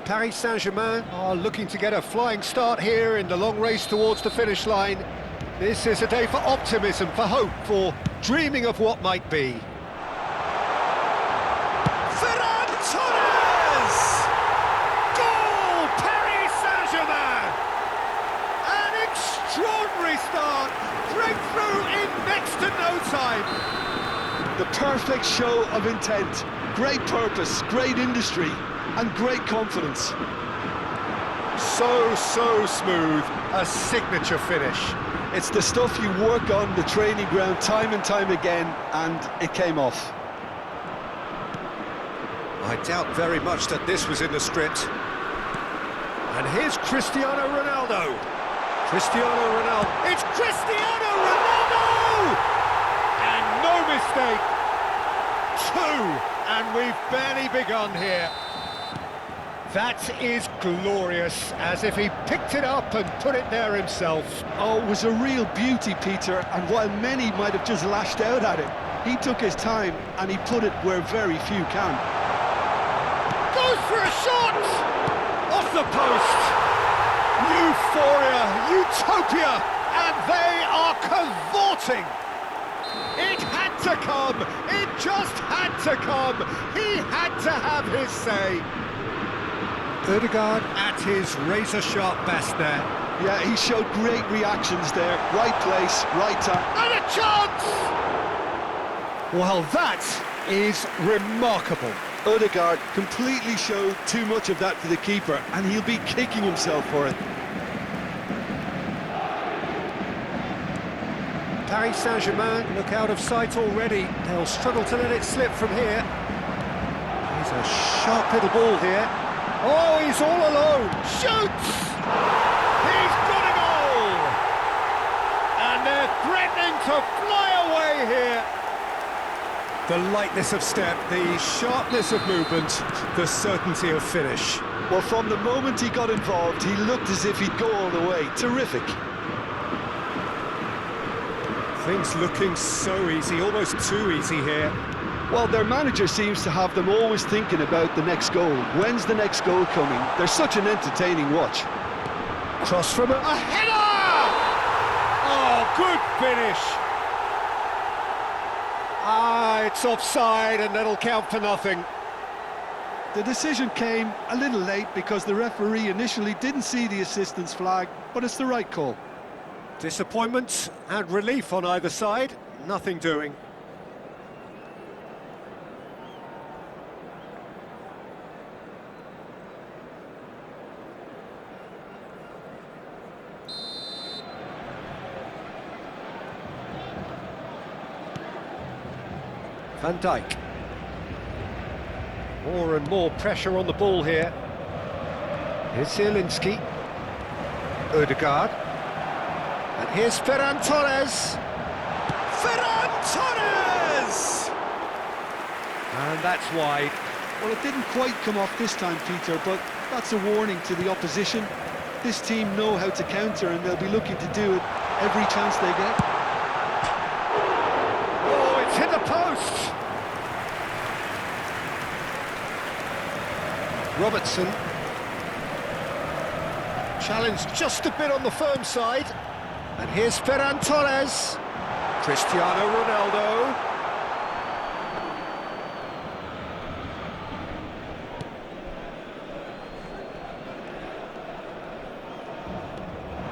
Paris Saint-Germain are looking to get a flying start here in the long race towards the finish line. This is a day for optimism, for hope, for dreaming of what might be. Ferran Torres! Goal! Paris Saint-Germain! An extraordinary start! Breakthrough in next to no time! The perfect show of intent, great purpose, great industry, and great confidence. So smooth, a signature finish. It's the stuff you work on the training ground time and time again, and it came off. I doubt very much that this was in the script. And here's Cristiano Ronaldo. Cristiano Ronaldo. It's Cristiano Ronaldo! And no mistake. Two, and we've barely begun here. That is glorious, as if he picked it up and put it there himself. Oh, it was a real beauty, Peter, and while many might have just lashed out at it, he took his time and he put it where very few can. Goes for a shot! Off the post! Euphoria, utopia, and they are cavorting! It had to come! It just had to come! He had to have his say! Ødegaard at his razor-sharp best there. Yeah, he showed great reactions there. Right place, right time. And a chance! Well, that is remarkable. Ødegaard completely showed too much of that for the keeper, and he'll be kicking himself for it. Paris Saint-Germain look out of sight already. They'll struggle to let it slip from here. Here's a sharp little ball here. Oh, he's all alone. Shoots! He's got a goal! And they're threatening to fly away here. The lightness of step, the sharpness of movement, the certainty of finish. Well, from the moment he got involved, he looked as if he'd go all the way. Terrific. Things looking so easy, almost too easy here. Well, their manager seems to have them always thinking about the next goal. When's the next goal coming? They're such an entertaining watch. Cross from a header! Oh, good finish! Ah, it's offside and that'll count for nothing. The decision came a little late because the referee initially didn't see the assistance flag, but it's the right call. Disappointment and relief on either side, nothing doing. Van Dijk. More and more pressure on the ball here. Here's Zielinski. Ødegaard. And here's Ferran Torres. Ferran Torres! And that's wide. Well, it didn't quite come off this time, Peter, but that's a warning to the opposition. This team know how to counter, and they'll be looking to do it every chance they get. Oh, it's hit the post! Robertson. Challenged just a bit on the firm side. And here's Ferran Torres. Cristiano Ronaldo.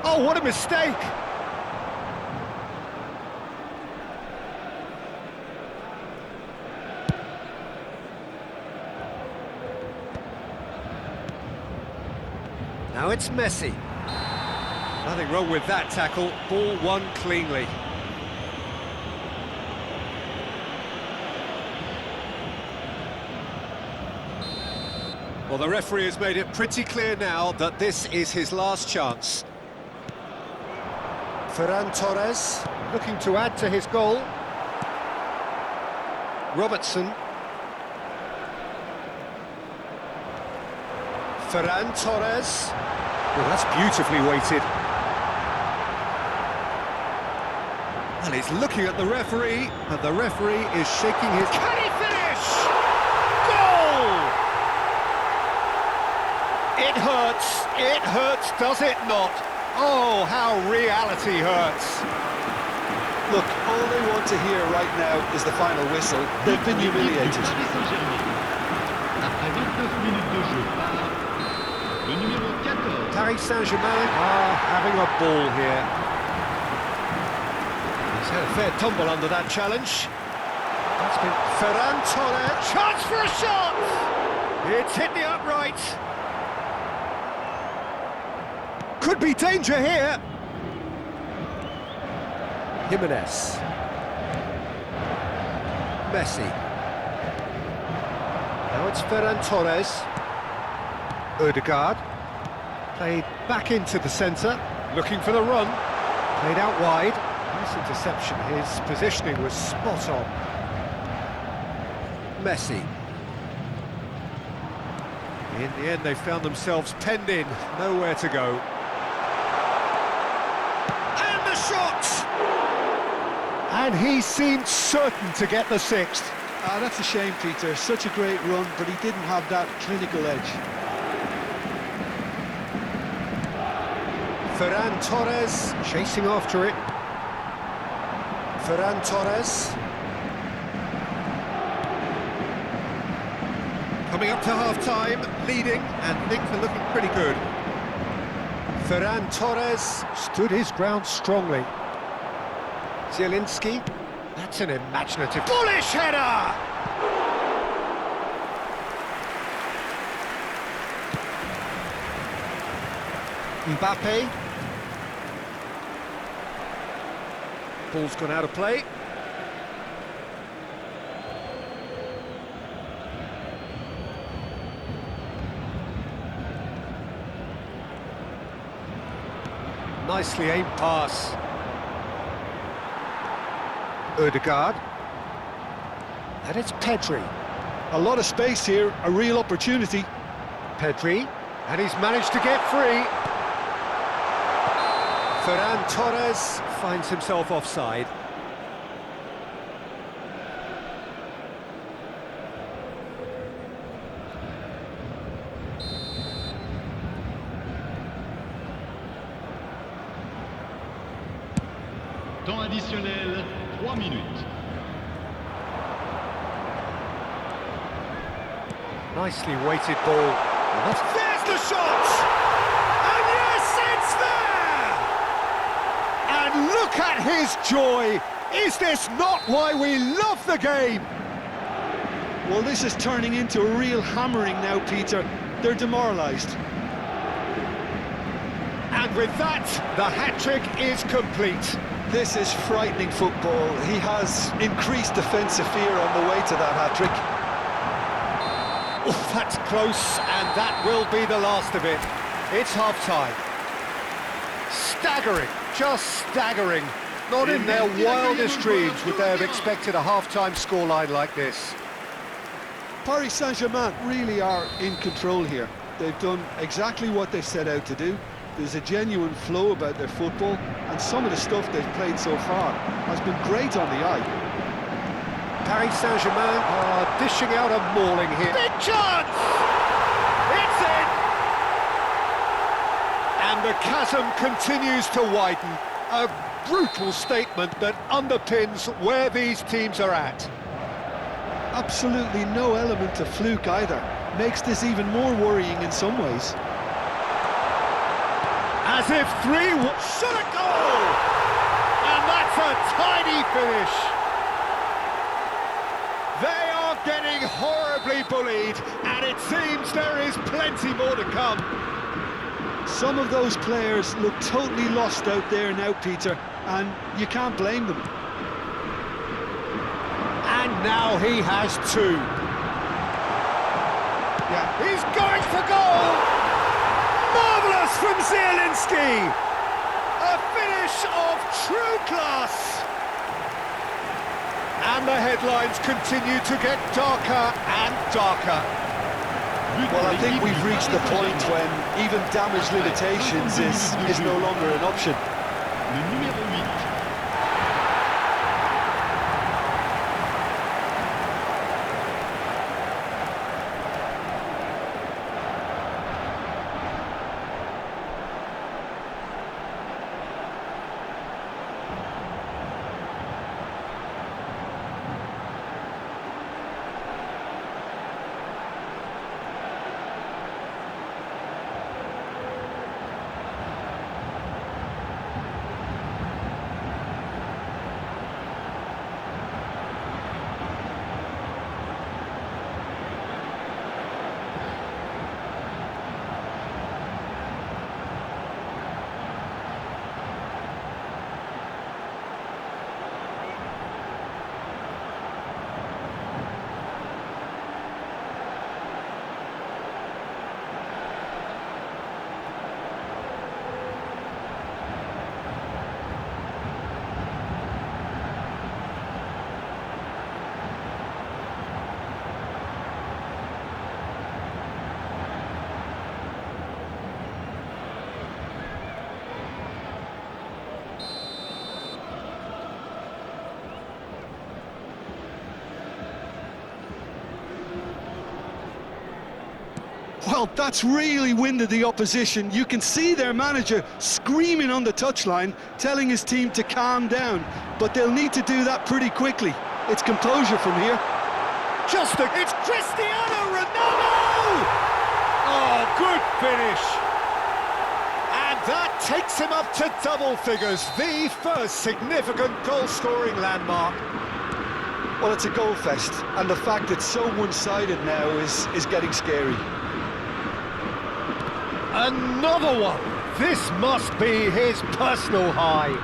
Oh, what a mistake! Now it's Messi. Nothing wrong with that tackle, ball won cleanly. Well, the referee has made it pretty clear now that this is his last chance. Ferran Torres looking to add to his goal. Robertson. Ferran Torres. Well, that's beautifully weighted. And he's looking at the referee, and the referee is shaking his... Can he finish? Goal! does it not? Oh, how reality hurts. Look, all they want to hear right now is the final whistle. They've been humiliated. Paris Saint-Germain are having a ball here. He's had a fair tumble under that challenge. That's been Ferran Torres. Chance for a shot! It's hit the upright. Could be danger here. Jimenez. Messi. Now it's Ferran Torres. Odegaard. Played back into the centre, looking for the run. Played out wide. Nice interception. His positioning was spot on. Messi. In the end, they found themselves penned in, nowhere to go. And the shot! And he seemed certain to get the sixth. That's a shame, Peter. Such a great run, but he didn't have that clinical edge. Ferran Torres chasing after it. Ferran Torres. Coming up to half-time, leading, and things are looking pretty good. Ferran Torres stood his ground strongly. Zielinski, that's an imaginative... bullish header! Mbappe. Ball's gone out of play. Nicely aimed pass. Odegaard. And it's Pedri. A lot of space here, a real opportunity. Pedri, and he's managed to get free. Ferran Torres finds himself offside. Temps additionnel, 3 minutes. Nicely weighted ball. There's the shot! And yes, it's there! And look at his joy! Is this not why we love the game? Well, this is turning into a real hammering now, Peter. They're demoralised. And with that, the hat-trick is complete. This is frightening football. He has increased defensive fear on the way to that hat-trick. Oof, that's close, and that will be the last of it. It's half-time. Staggering, just staggering. Not in their wildest dreams would they have expected a half-time scoreline like this. Paris Saint-Germain really are in control here. They've done exactly what they set out to do. There's a genuine flow about their football, and some of the stuff they've played so far has been great on the eye. Paris Saint-Germain are dishing out a mauling here. Big chance! It's in! And the chasm continues to widen. A brutal statement that underpins where these teams are at. Absolutely no element of fluke either. Makes this even more worrying in some ways. As if shot a goal! And that's a tiny finish. They are getting horribly bullied, and it seems there is plenty more to come. Some of those players look totally lost out there now, Peter, and you can't blame them. And now he has two. Yeah, he's going for goal! Marvellous from Zielinski! A finish of true class! And the headlines continue to get darker and darker. Well, I think we've reached the point when even damage limitations is no longer an option. Le numéro 8. Well, that's really winded the opposition. You can see their manager screaming on the touchline, telling his team to calm down. But they'll need to do that pretty quickly. It's composure from here. It's Cristiano Ronaldo! Oh, good finish. And that takes him up to double figures, the first significant goal-scoring landmark. Well, it's a goal fest, and the fact it's so one-sided now is getting scary. Another one. This must be his personal high.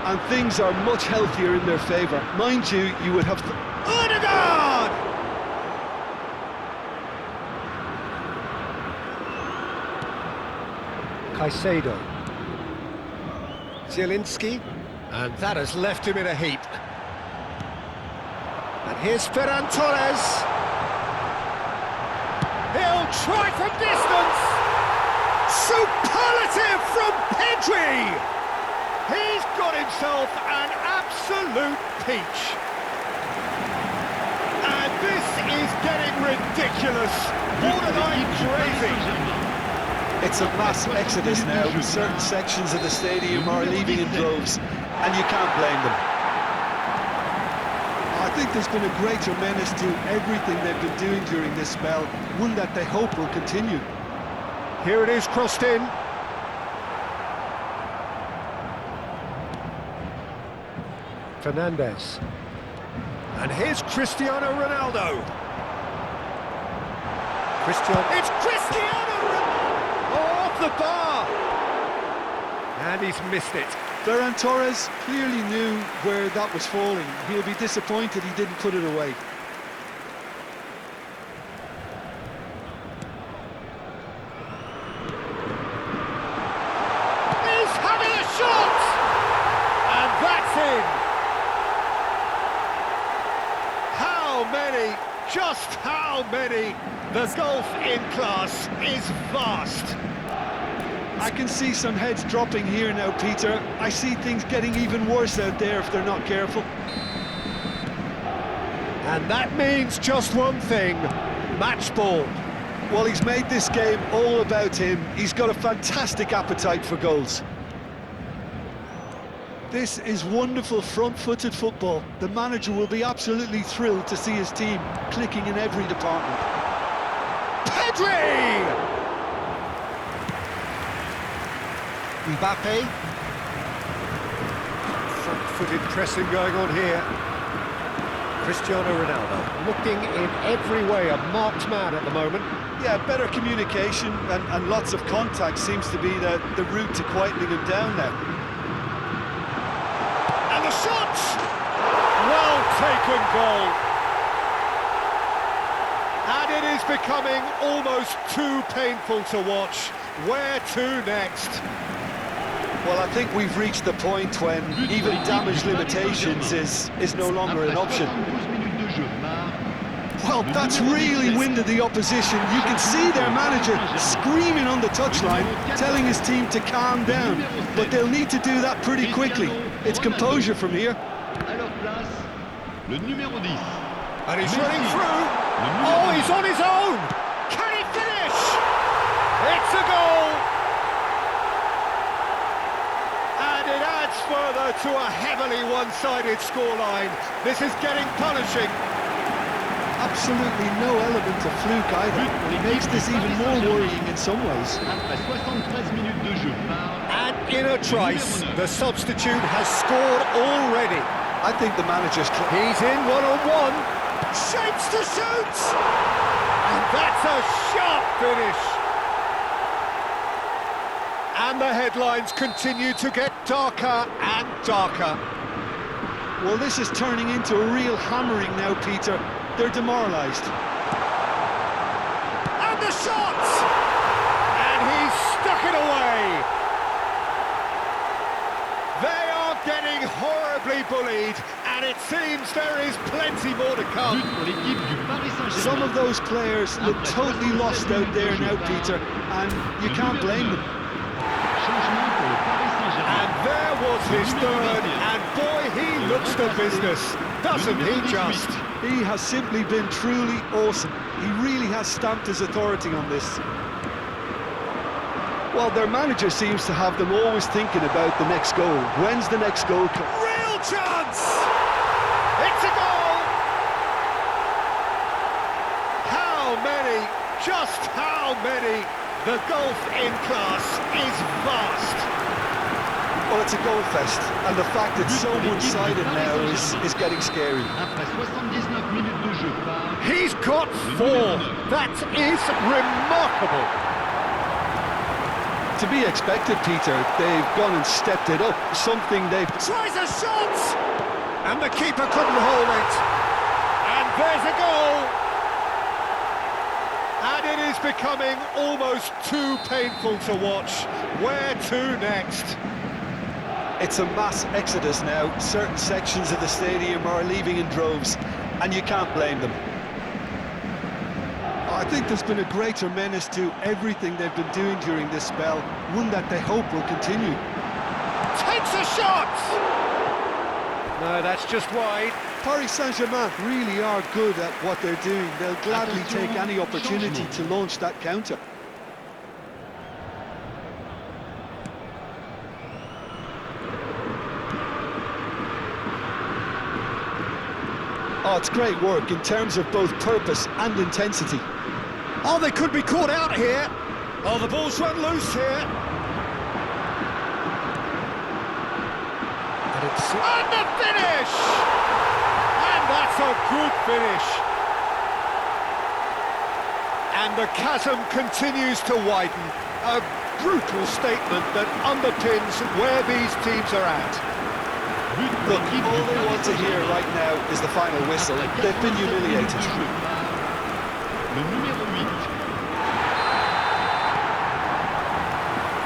And things are much healthier in their favour. Mind you, you would have... Odegaard! Caicedo. Zielinski. And that has left him in a heap. And here's Ferran Torres. He'll try from distance. Superlative from Pedri. He's got himself an absolute peach. And this is getting ridiculous. Borderline crazy. It's a mass exodus now. Certain sections of the stadium are leaving in droves, and you can't blame them. I think there's been a great tremendous to everything they've been doing during this spell, one that they hope will continue. Here it is, crossed in. Fernandez. And here's Cristiano Ronaldo. It's Cristiano Ronaldo! Oh, off the bar! And he's missed it. Ferran Torres clearly knew where that was falling. He'll be disappointed he didn't put it away. He's having a shot! And that's in! How many? Just how many? The golf in class is vast. I can see some heads dropping here now, Peter. I see things getting even worse out there if they're not careful. And that means just one thing, match ball. Well, he's made this game all about him. He's got a fantastic appetite for goals. This is wonderful front-footed football. The manager will be absolutely thrilled to see his team clicking in every department. Pedri! Mbappe. Front-footed pressing going on here. Cristiano Ronaldo looking in every way a marked man at the moment. Yeah, better communication and lots of contact seems to be the route to quietening him down now. And the shot! Well taken goal. And it is becoming almost too painful to watch. Where to next? Well, I think we've reached the point when even damage limitations is no longer an option. Well, that's really winded the opposition. You can see their manager screaming on the touchline, telling his team to calm down. But they'll need to do that pretty quickly. It's composure from here. And he's running through. Oh, he's on his own. Can he finish? It's a goal. And it adds further to a heavily one-sided scoreline. This is getting punishing. Absolutely no element of fluke either. It makes this even more worrying in some ways. And in a trice, the substitute has scored already. I think the manager's... He's in one-on-one. Shapes to shoot! And that's a sharp finish. And the headlines continue to get darker and darker. Well, this is turning into a real hammering now, Peter. They're demoralised. And the shot! And he's stuck it away. They are getting horribly bullied, and it seems there is plenty more to come. Some of those players look totally lost out there now, Peter, and you can't blame them. And there was his third, and boy, he looks the business, doesn't he just? He has simply been truly awesome. He really has stamped his authority on this. Well, their manager seems to have them always thinking about the next goal. When's the next goal come? Real chance! It's a goal! How many? Just how many? The gulf in class is vast. Well, it's a goal fest, and the fact it's so one-sided now is getting scary. Après 79 minutes de jeu par... He's got 4. That is remarkable. To be expected, Peter. They've gone and stepped it up. Something they've... Tries a shot! And the keeper couldn't hold it. And there's a goal! And it is becoming almost too painful to watch. Where to next? It's a mass exodus now. Certain sections of the stadium are leaving in droves, and you can't blame them. I think there's been a greater menace to everything they've been doing during this spell, one that they hope will continue. Takes a shot! No, that's just wide. Paris Saint-Germain really are good at what they're doing. They'll gladly take any opportunity to launch that counter. Oh, it's great work in terms of both purpose and intensity. Oh, they could be caught out here. Oh, the ball's run loose here. And the finish! And that's a good finish. And the chasm continues to widen. A brutal statement that underpins where these teams are at. Look, all they want to hear right now is the final whistle. They've been humiliated. Le numéro 8.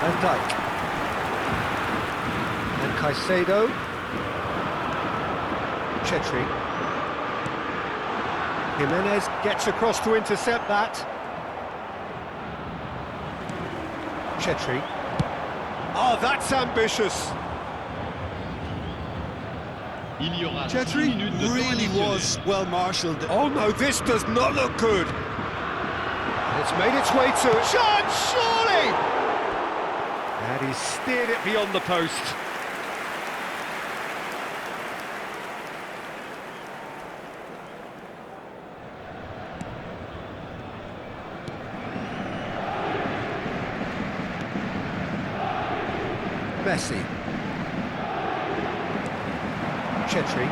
Van Dijk. And Caicedo. Chetri. Jimenez gets across to intercept that. Chetri. Oh, that's ambitious. Il y aura 6 Chetri minutes de temps really additionnel. was well marshalled. Oh no, this does not look good. It's made its way to chance, surely! And he's steered it beyond the post. Messi. Chetri.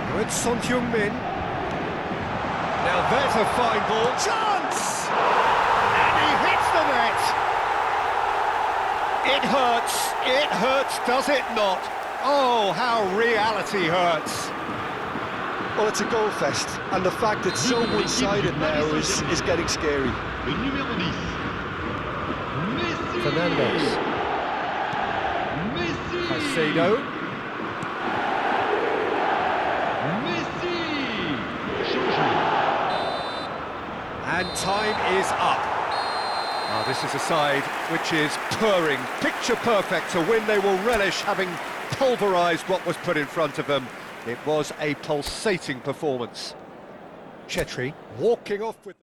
Now it's Son Heung-min. Now there's a fine ball. Chance! And he hits the net. It hurts, does it not? Oh, how reality hurts. Well, it's a goal fest, and the fact it's so one-sided now is getting scary. Le numéro 10. Messi. Fernandes. Messi. Caicedo. Messi. Changement. And time is up. Now, this is a side which is purring, picture perfect, a win they will relish, having pulverised what was put in front of them. It was a pulsating performance. Chetri walking off with...